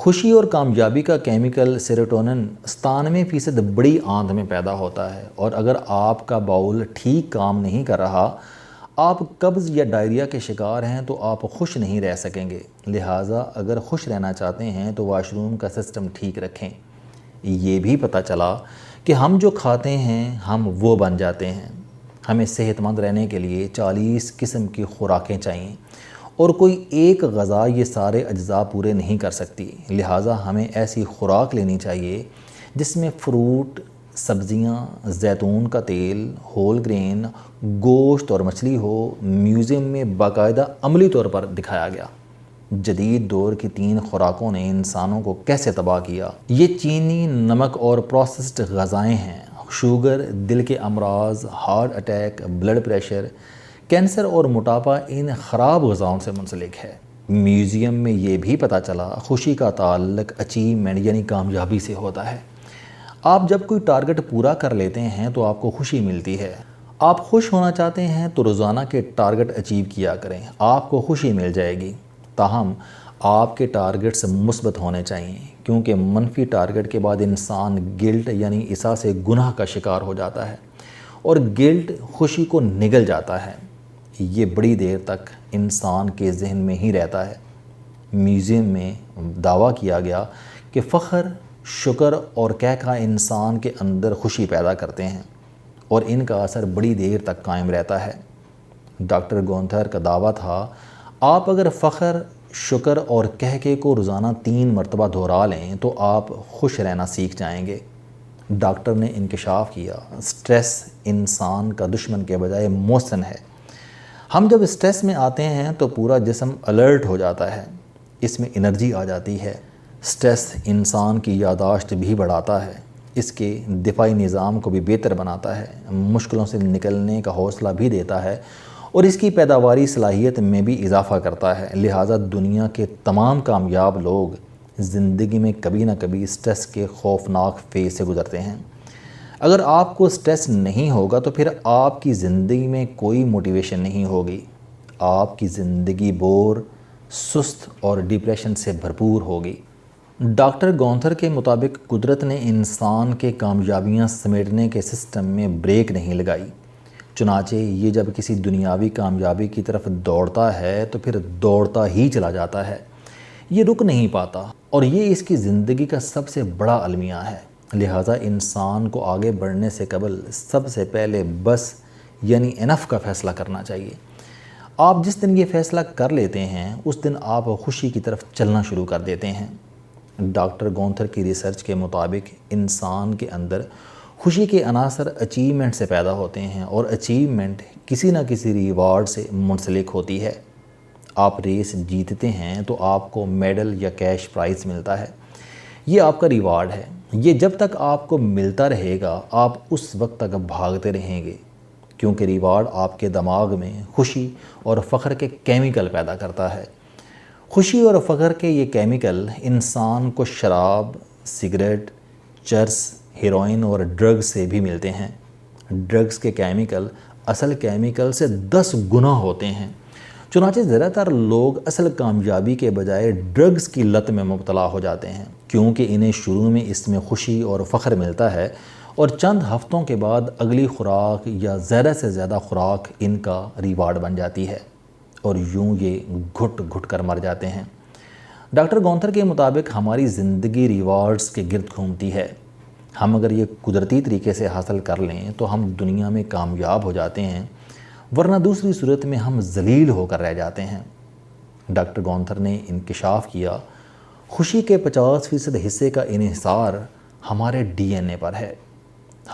خوشی اور کامیابی کا کیمیکل سیروٹونن 97% بڑی آنت میں پیدا ہوتا ہے، اور اگر آپ کا باؤل ٹھیک کام نہیں کر رہا، آپ قبض یا ڈائریا کے شکار ہیں، تو آپ خوش نہیں رہ سکیں گے۔ لہٰذا اگر خوش رہنا چاہتے ہیں تو واش روم کا سسٹم ٹھیک رکھیں۔ یہ بھی پتہ چلا کہ ہم جو کھاتے ہیں ہم وہ بن جاتے ہیں۔ ہمیں صحت مند رہنے کے لیے 40 قسم کی خوراکیں چاہئیں، اور کوئی ایک غذا یہ سارے اجزاء پورے نہیں کر سکتی۔ لہٰذا ہمیں ایسی خوراک لینی چاہیے جس میں فروٹ، سبزیاں، زیتون کا تیل، ہول گرین، گوشت اور مچھلی ہو۔ میوزیم میں باقاعدہ عملی طور پر دکھایا گیا جدید دور کی 3 خوراکوں نے انسانوں کو کیسے تباہ کیا۔ یہ چینی، نمک اور پروسیسڈ غذائیں ہیں۔ شوگر، دل کے امراض، heart attack, blood pressure, cancer اور موٹاپا ان خراب غذاؤں سے منسلک ہے۔ میوزیم میں یہ بھی پتہ چلا خوشی کا تعلق اچیومنٹ یعنی کامیابی سے ہوتا ہے۔ آپ جب کوئی ٹارگٹ پورا کر لیتے ہیں تو آپ کو خوشی ملتی ہے۔ آپ خوش ہونا چاہتے ہیں تو روزانہ کے ٹارگٹ اچیو کیا کریں، آپ کو خوشی مل جائے گی۔ تاہم آپ کے ٹارگٹس مثبت ہونے چاہیے، کیونکہ منفی ٹارگٹ کے بعد انسان گلٹ یعنی احساس گناہ کا شکار ہو جاتا ہے، اور گلٹ خوشی کو نگل جاتا ہے۔ یہ بڑی دیر تک انسان کے ذہن میں ہی رہتا ہے۔ میوزیم میں دعویٰ کیا گیا کہ فخر، شکر اور کہکہ انسان کے اندر خوشی پیدا کرتے ہیں، اور ان کا اثر بڑی دیر تک قائم رہتا ہے۔ ڈاکٹر گونتھر کا دعویٰ تھا، آپ اگر فخر، شکر اور کہکے کو روزانہ 3 مرتبہ دہرا لیں تو آپ خوش رہنا سیکھ جائیں گے۔ ڈاکٹر نے انکشاف کیا، سٹریس انسان کا دشمن کے بجائے محسن ہے۔ ہم جب سٹریس میں آتے ہیں تو پورا جسم الرٹ ہو جاتا ہے، اس میں انرجی آ جاتی ہے۔ سٹریس انسان کی یادداشت بھی بڑھاتا ہے، اس کے دفاعی نظام کو بھی بہتر بناتا ہے، مشکلوں سے نکلنے کا حوصلہ بھی دیتا ہے، اور اس کی پیداواری صلاحیت میں بھی اضافہ کرتا ہے۔ لہٰذا دنیا کے تمام کامیاب لوگ زندگی میں کبھی نہ کبھی سٹریس کے خوفناک فیز سے گزرتے ہیں۔ اگر آپ کو سٹریس نہیں ہوگا تو پھر آپ کی زندگی میں کوئی موٹیویشن نہیں ہوگی، آپ کی زندگی بور، سست اور ڈپریشن سے بھرپور ہوگی۔ ڈاکٹر گونتھر کے مطابق قدرت نے انسان کے کامیابیاں سمیٹنے کے سسٹم میں بریک نہیں لگائی، چنانچہ یہ جب کسی دنیاوی کامیابی کی طرف دوڑتا ہے تو پھر دوڑتا ہی چلا جاتا ہے، یہ رک نہیں پاتا، اور یہ اس کی زندگی کا سب سے بڑا المیہ ہے۔ لہٰذا انسان کو آگے بڑھنے سے قبل سب سے پہلے بس یعنی انف کا فیصلہ کرنا چاہیے۔ آپ جس دن یہ فیصلہ کر لیتے ہیں اس دن آپ خوشی کی طرف چلنا شروع کر دیتے ہیں۔ ڈاکٹر گونتھر کی ریسرچ کے مطابق انسان کے اندر خوشی کے عناصر اچیومنٹ سے پیدا ہوتے ہیں، اور اچیومنٹ کسی نہ کسی ریوارڈ سے منسلک ہوتی ہے۔ آپ ریس جیتتے ہیں تو آپ کو میڈل یا کیش پرائز ملتا ہے، یہ آپ کا ریوارڈ ہے۔ یہ جب تک آپ کو ملتا رہے گا آپ اس وقت تک بھاگتے رہیں گے، کیونکہ ریوارڈ آپ کے دماغ میں خوشی اور فخر کے کیمیکل پیدا کرتا ہے۔ خوشی اور فخر کے یہ کیمیکل انسان کو شراب، سگریٹ، چرس، ہیروئن اور ڈرگز سے بھی ملتے ہیں۔ ڈرگز کے کیمیکل اصل کیمیکل سے 10 گنا ہوتے ہیں، چنانچہ زیادہ تر لوگ اصل کامیابی کے بجائے ڈرگز کی لت میں مبتلا ہو جاتے ہیں، کیونکہ انہیں شروع میں اس میں خوشی اور فخر ملتا ہے، اور چند ہفتوں کے بعد اگلی خوراک یا زیادہ سے زیادہ خوراک ان کا ریوارڈ بن جاتی ہے، اور یوں یہ گھٹ گھٹ کر مر جاتے ہیں۔ ڈاکٹر گونتھر کے مطابق ہماری زندگی ریوارڈز کے گرد گھومتی ہے۔ ہم اگر یہ قدرتی طریقے سے حاصل کر لیں تو ہم دنیا میں کامیاب ہو جاتے ہیں، ورنہ دوسری صورت میں ہم ذلیل ہو کر رہ جاتے ہیں۔ ڈاکٹر گونتھر نے انکشاف کیا، خوشی کے 50% حصے کا انحصار ہمارے ڈی این اے پر ہے۔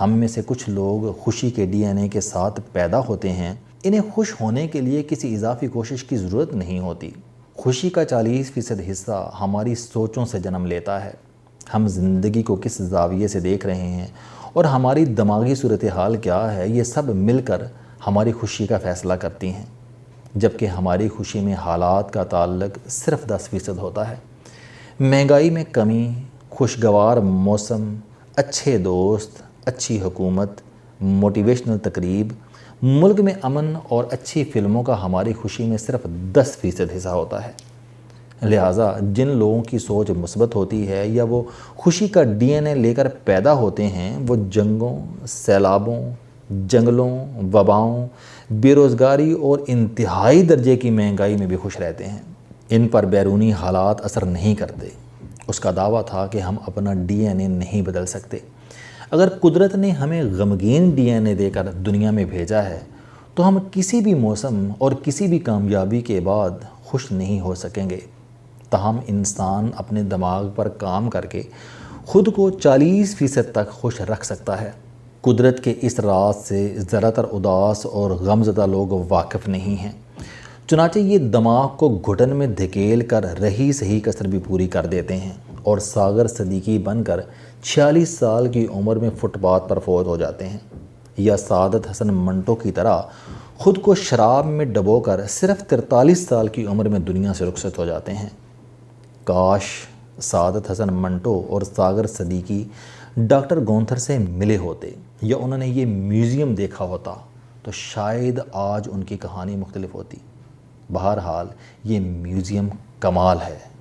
ہم میں سے کچھ لوگ خوشی کے ڈی این اے کے ساتھ پیدا ہوتے ہیں، انہیں خوش ہونے کے لیے کسی اضافی کوشش کی ضرورت نہیں ہوتی۔ خوشی کا 40% حصہ ہماری سوچوں سے جنم لیتا ہے، ہم زندگی کو کس زاویے سے دیکھ رہے ہیں اور ہماری دماغی صورتحال کیا ہے، یہ سب مل کر ہماری خوشی کا فیصلہ کرتی ہیں، جبکہ ہماری خوشی میں حالات کا تعلق صرف 10% ہوتا ہے۔ مہنگائی میں کمی، خوشگوار موسم، اچھے دوست، اچھی حکومت، موٹیویشنل تقریب، ملک میں امن اور اچھی فلموں کا ہماری خوشی میں صرف 10% حصہ ہوتا ہے۔ لہٰذا جن لوگوں کی سوچ مثبت ہوتی ہے یا وہ خوشی کا ڈی این اے لے کر پیدا ہوتے ہیں وہ جنگوں، سیلابوں، جنگلوں، وباؤں، بے روزگاری اور انتہائی درجے کی مہنگائی میں بھی خوش رہتے ہیں۔ ان پر بیرونی حالات اثر نہیں کرتے۔ اس کا دعویٰ تھا کہ ہم اپنا ڈی این اے نہیں بدل سکتے۔ اگر قدرت نے ہمیں غمگین ڈی این اے دے کر دنیا میں بھیجا ہے تو ہم کسی بھی موسم اور کسی بھی کامیابی کے بعد خوش نہیں ہو سکیں گے۔ تاہم انسان اپنے دماغ پر کام کر کے خود کو 40% تک خوش رکھ سکتا ہے۔ قدرت کے اس راز سے زیادہ تر اداس اور غمزدہ لوگ واقف نہیں ہیں، چنانچہ یہ دماغ کو گھٹن میں دھکیل کر رہی صحیح کسر بھی پوری کر دیتے ہیں اور ساغر صدیقی بن کر 46 سال کی عمر میں فٹ پاتھ پر فوت ہو جاتے ہیں، یا سعادت حسن منٹو کی طرح خود کو شراب میں ڈبو کر صرف 43 سال کی عمر میں دنیا سے رخصت ہو جاتے ہیں۔ کاش سعادت حسن منٹو اور ساغر صدیقی ڈاکٹر گونتھر سے ملے ہوتے یا انہوں نے یہ میوزیم دیکھا ہوتا تو شاید آج ان کی کہانی مختلف ہوتی۔ بہرحال یہ میوزیم کمال ہے۔